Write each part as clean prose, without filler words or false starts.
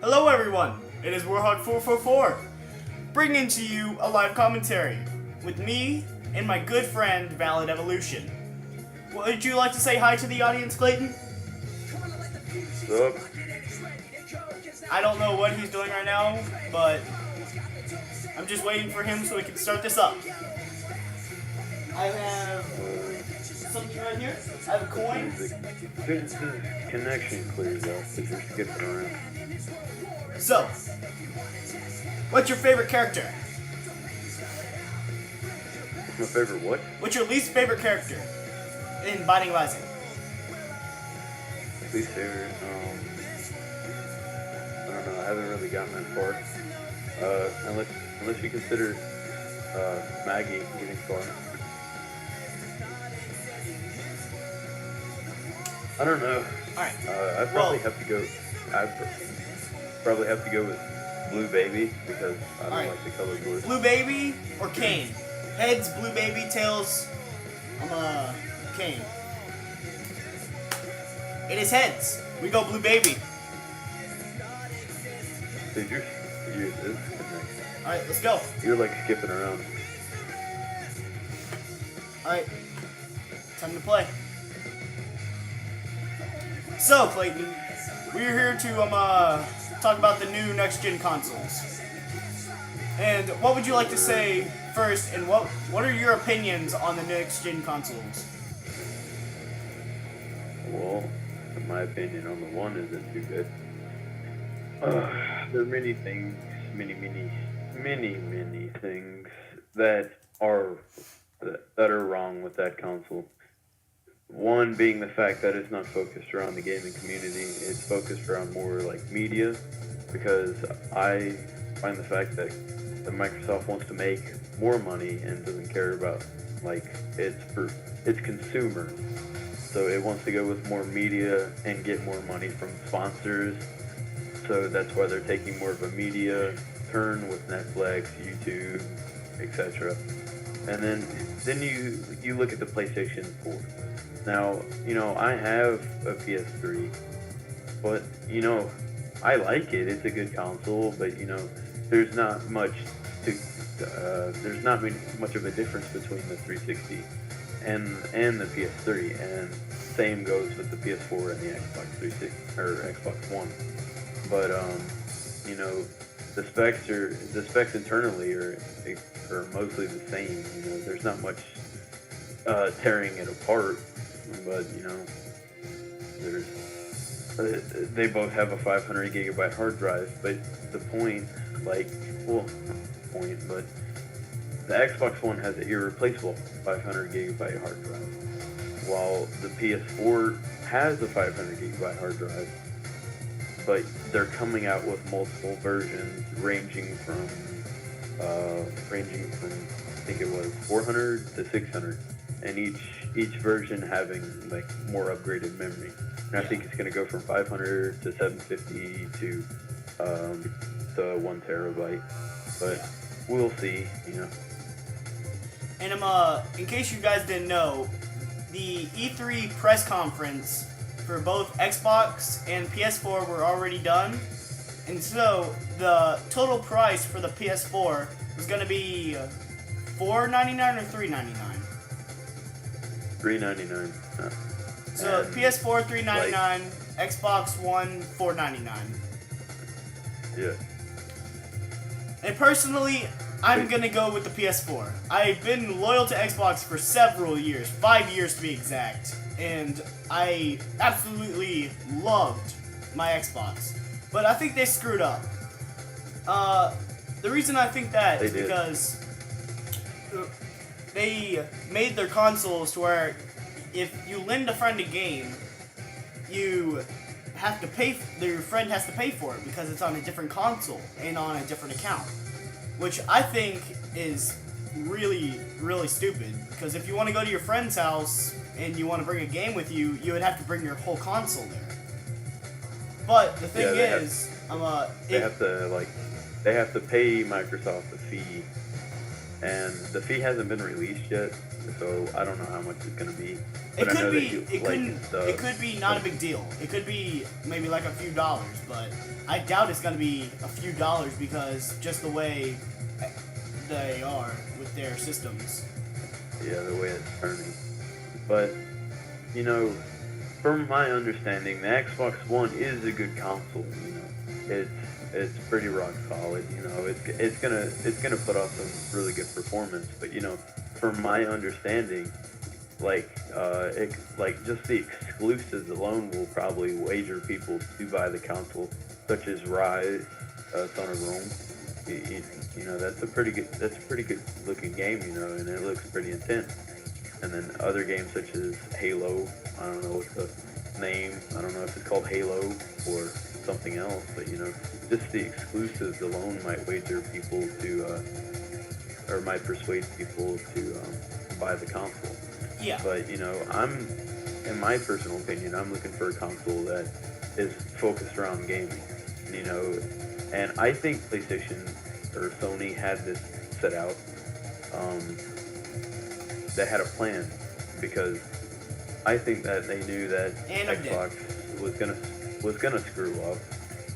Hello everyone, it is Warhawk444, bringing to you a live commentary with me and my good friend validevolution. Would you like to say hi to the audience, Clayton? What's up? I don't know what he's doing right now, but I'm just waiting for him so we can start this up. I have something right here. I have a coin. The connection clears out because you're skipping around. So, what's your favorite character? My favorite what? What's your least favorite character in Binding of Isaac? Least favorite? I don't know. I haven't really gotten that far. Unless you consider Maggie getting far. I don't know. Alright. I'd probably have to go. I'd probably have to go with Blue Baby because I don't like the color blue. Blue Baby or Kane? Heads, Blue Baby, tails, Kane. It is heads. We go Blue Baby. Dude, you're Alright, let's go. You're like skipping around. Alright. Time to play. So, Clayton, we're here to talk about the new next-gen consoles. And what would you like to say first, and what are your opinions on the next-gen consoles? Well, in my opinion, on the one isn't too good. There are many things, many things that are wrong with that console. One being the fact that it's not focused around the gaming community, it's focused around more like media, because I find the fact that Microsoft wants to make more money and doesn't care about like it's consumer. So it wants to go with more media and get more money from sponsors. So that's why they're taking more of a media turn with Netflix, YouTube, etc. And then you look at the PlayStation 4. Now, I have a PS3, but, I like it. It's a good console, but, there's not much much of a difference between the 360 and the PS3, and same goes with the PS4 and the Xbox 360 or Xbox One. But, the specs internally are mostly the same. There's not much tearing it apart. But they both have a 500 gigabyte hard drive. But the point, but the Xbox One has an irreplaceable 500 gigabyte hard drive, while the PS4 has a 500 gigabyte hard drive. But they're coming out with multiple versions, ranging from I think it was 400 to 600. And each version having like more upgraded memory. And I think it's going to go from 500 to 750 to 1 terabyte. But we'll see, And in case you guys didn't know, the E3 press conference for both Xbox and PS4 were already done. And so the total price for the PS4 was going to be $499 or $399? $399. So PS4 $399, Xbox One $499. Yeah. And personally, I'm gonna go with the PS4. I've been loyal to Xbox for several years, 5 years to be exact, and I absolutely loved my Xbox. But I think they screwed up. The reason I think that is because they made their consoles to where if you lend a friend a game, you have to pay. Your friend has to pay for it because it's on a different console and on a different account, which I think is really, really stupid. Because if you want to go to your friend's house and you want to bring a game with you, you would have to bring your whole console there. But the thing they have to pay Microsoft a fee and the fee hasn't been released yet, so I don't know how much it's gonna be. But It I know could that be. you It like couldn't. the. It could be not a big deal. It could be maybe like a few dollars, but I doubt it's gonna be a few dollars because just the way they are with their systems. Yeah, the way it's turning. But you know, from my understanding, the Xbox One is a good console. You know, it's pretty rock solid. You know, it's gonna put off some really good performance. But you know, from my understanding, like just the exclusives alone will probably wager people to buy the console, such as Rise, Son of Rome. You know, that's a pretty good looking game. You know, and it looks pretty intense. And then other games such as Halo, I don't know what the name, I don't know if it's called Halo or something else, but you know, just the exclusives alone might wager people to, or might persuade people to buy the console. Yeah. But you know, in my personal opinion, I'm looking for a console that is focused around gaming. You know, and I think PlayStation or Sony had this set out. They had a plan because I think that they knew that Xbox was gonna screw up,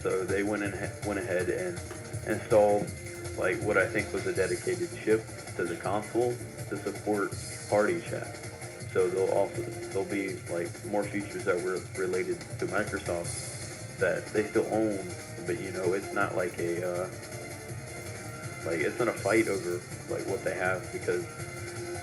so they went ahead and installed like what I think was a dedicated chip to the console to support party chat. So there'll be like more features that were related to Microsoft that they still own, but you know it's not like it's not a fight over like what they have because.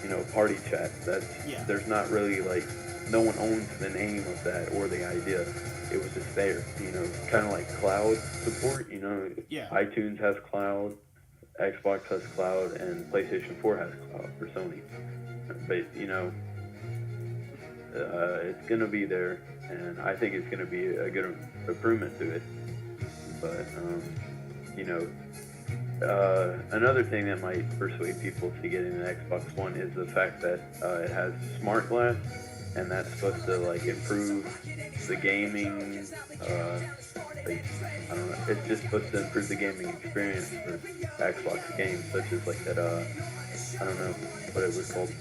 You know, party chat. There's not really like no one owns the name of that or the idea. It was just there. You know, kind of like cloud support. You know, iTunes has cloud, Xbox has cloud, and PlayStation 4 has cloud for Sony. But you know, it's gonna be there, and I think it's gonna be a good improvement to it. But you know. Another thing that might persuade people to get into Xbox One is the fact that it has smart glass, and that's supposed to like improve the gaming. I don't know. It's just supposed to improve the gaming experience for Xbox games, such as like that. I don't know what it was called,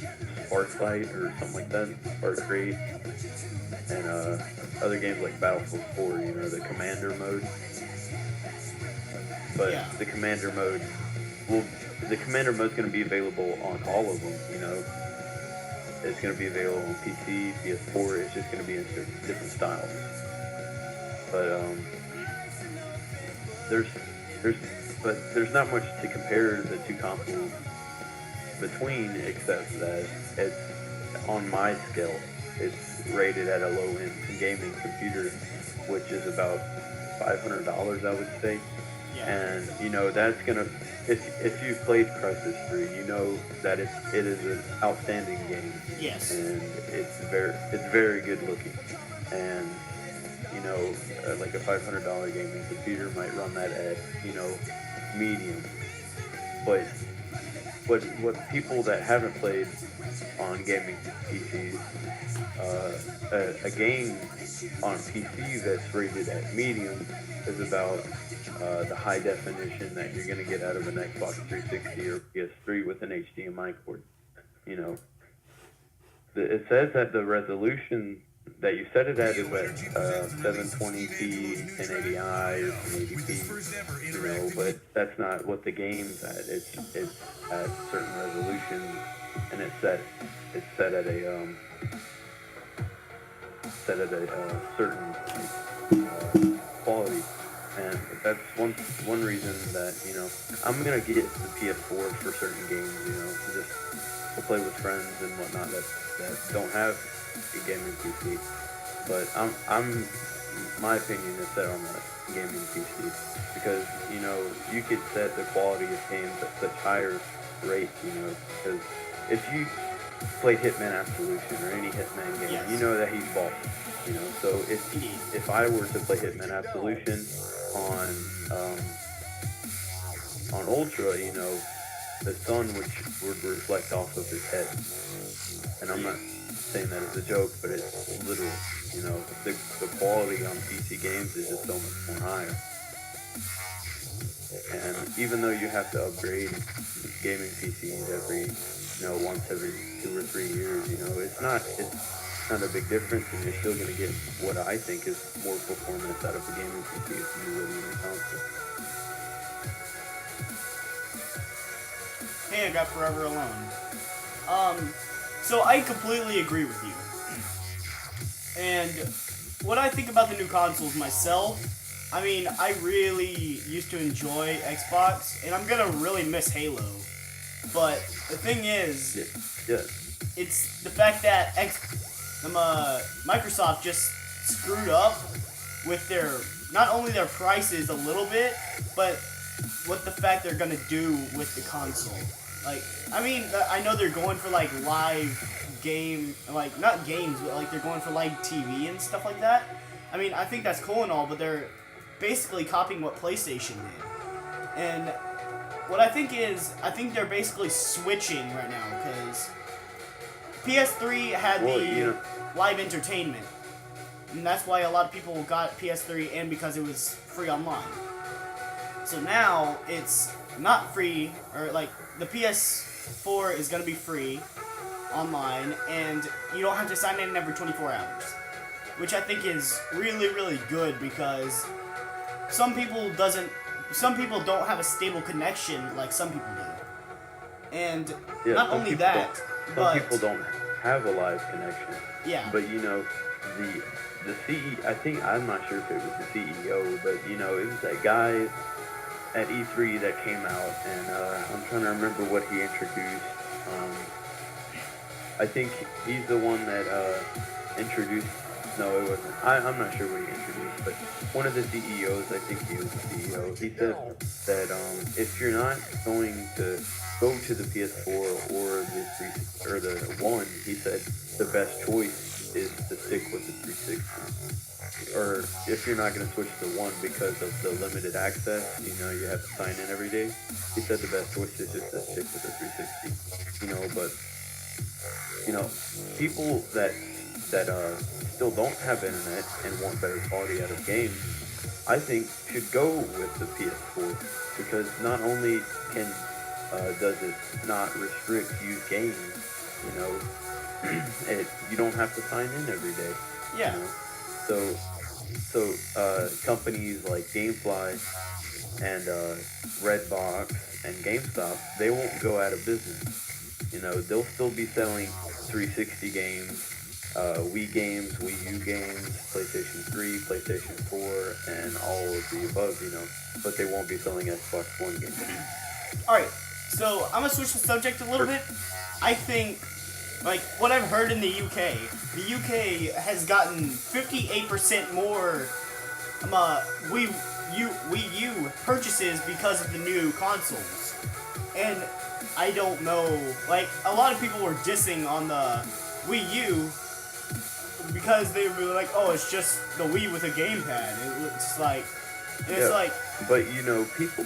Sparklight or something like that, Sparkrate, and other games like Battlefield 4. You know, the Commander mode. But the commander mode is going to be available on all of them. You know, it's going to be available on PC, PS4. It's just going to be in different styles. But there's not much to compare the two consoles between, except that it's on my scale. It's rated at a low-end gaming computer, which is about $500, I would say. And you know that's gonna if you've played Crisis 3, you know that it is an outstanding game. Yes. And it's very good looking. And you know like a $500 gaming computer might run that at medium. But what people that haven't played on gaming PCs, a game on PC that's rated at medium is about the high definition that you're going to get out of an Xbox 360 or PS3 with an HDMI cord. You know, it says that the resolution that you set it at is at 720p, 1080i, or 1080p. You know, but that's not what the game's at. It's at certain resolutions, and it's set at a certain quality. And that's one reason that, I'm going to get the PS4 for certain games, just to play with friends and whatnot that don't have a gaming PC. But my opinion is set on a gaming PC because, you could set the quality of games at such higher rates, because if you play Hitman Absolution or any Hitman game, Yes. you know that he's boss. So if I were to play Hitman Absolution on Ultra, the sun would reflect off of his head. And I'm not saying that as a joke, but it's literal. The quality on PC games is just so much more higher. And even though you have to upgrade gaming PCs every, once every 2 or 3 years. It's not a big difference, and you're still gonna get what I think is more performance out of a gaming PC if you do it in a console. Hey, I got Forever Alone. So I completely agree with you. And what I think about the new consoles myself, I mean, I really used to enjoy Xbox, and I'm gonna really miss Halo. But the thing is, Yeah. it's the fact that Microsoft just screwed up with not only their prices a little bit, but what the fact they're gonna do with the console. Like, I mean, I know they're going for like live game, like not games, but like they're going for live TV and stuff like that. I mean, I think that's cool and all, but they're basically copying what PlayStation did. And what I think they're basically switching right now, because PS3 had live entertainment, and that's why a lot of people got PS3, and because it was free online. So now it's not free, or like the PS4 is gonna be free online, and you don't have to sign in every 24 hours, which I think is really, really good, because some people don't have a stable connection like some people do. And not only that, some people don't have a live connection. Yeah. But the CEO, I'm not sure if it was the CEO, but it was that guy at E3 that came out, and I'm trying to remember what he introduced. I think he's the one that introduced. No, it wasn't. I'm not sure what he introduced, but one of the CEOs, I think he was the CEO, he said that if you're not going to go to the PS4 or the 1, he said the best choice is to stick with the 360. Or if you're not going to switch to the 1 because of the limited access, you have to sign in every day, he said the best choice is just to stick with the 360. But people that still don't have internet and want better quality out of games, I think should go with the PS4, because not only does it not restrict used games, you don't have to sign in every day. Yeah. So companies like GameFly and Redbox and GameStop, they won't go out of business. They'll still be selling 360 games, Wii games, Wii U games, PlayStation 3, PlayStation 4, and all of the above, but they won't be selling Xbox One games. Alright, so I'm gonna switch the subject a little bit. I think, like, what I've heard in the UK has gotten 58% more Wii U purchases because of the new consoles. And I don't know, like, a lot of people were dissing on the Wii U because they were like, oh, it's just the Wii with a gamepad. But people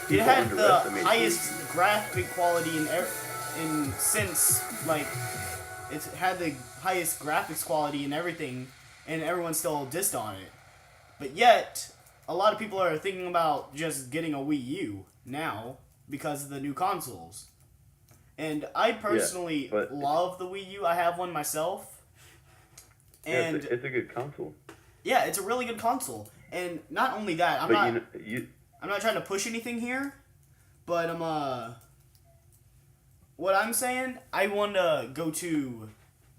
it had the underestimate highest graphic quality since, like, it's had the highest graphics quality and everything, and everyone still dissed on it. But yet, a lot of people are thinking about just getting a Wii U now because of the new consoles. And I personally love the Wii U. I have one myself. And it's a good console. Yeah, it's a really good console. And not only that, I'm not trying to push anything here, but what I'm saying, I want to go to,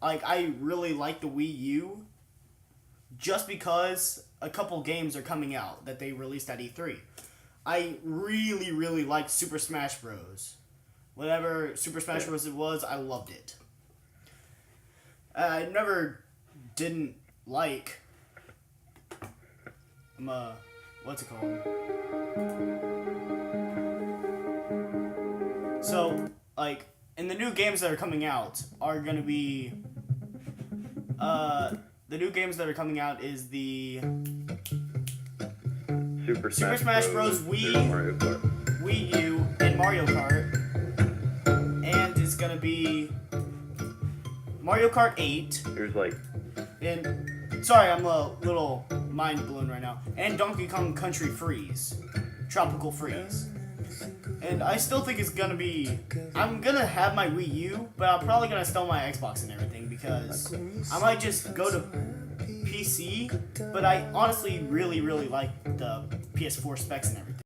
like, I really like the Wii U just because a couple games are coming out that they released at E3. I really, really like Super Smash Bros. Whatever Super Smash Bros. It was, I loved it. I never didn't like, what's it called? So, like, and the new games that are coming out are gonna be, the new games that are coming out is the Super Smash Bros. Wii U, and Mario Kart. And it's gonna be Mario Kart 8. There's like... And, sorry, I'm a little mind blown right now. And Donkey Kong Country Freeze. Tropical Freeze. And I still think it's gonna be. I'm gonna have my Wii U, but I'm probably gonna sell my Xbox and everything because I might just go to PC. But I honestly really like the PS4 specs and everything.